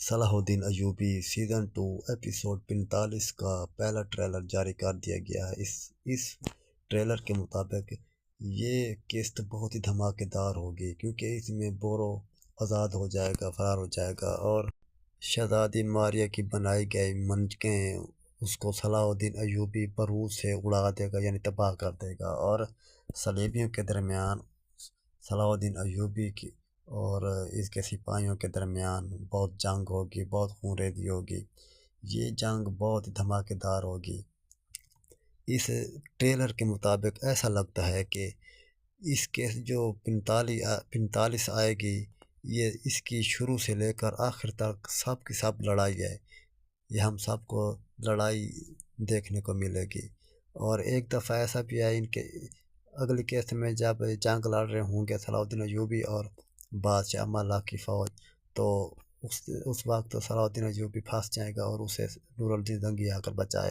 صلاح الدین Ayubi season 2 episode 45 کا پہلا ٹریلر جاری کر دیا گیا ہے۔ اس ٹریلر کے مطابق یہ قسط بہت ہی دھماکے دار ہوگی، کیونکہ اس میں بورو آزاد ہو جائے گا، فرار ہو جائے گا، اور شہزادی ماریہ کی بنائی گئی منجکیں اس کو صلاح الدین ایوبی بارود سے اڑا دے گا، یعنی تباہ کر دے گا، اور صلیبیوں کے درمیان صلاح الدین ایوبی کی اور اس کے سپاہیوں کے درمیان بہت جنگ ہوگی، بہت خون ریزی ہوگی۔ یہ جنگ بہت دھماکے دار ہوگی۔ اس ٹریلر کے مطابق ایسا لگتا ہے کہ اس کے جو 45 آئے گی، یہ اس کی شروع سے لے کر آخر تک سب کی سب لڑائی ہے۔ یہ ہم سب کو لڑائی دیکھنے کو ملے گی، اور ایک دفعہ ایسا بھی ہے ان کے اگلی قسط میں جب جنگ لڑ رہے ہوں گے صلاح الدین ایوبی اور بادشاہ امان اللہ کی فوج، تو اس وقت صلاح الدین ایوبی پھنس جائے گا اور اسے نور الدین زنگی آ کر بچائے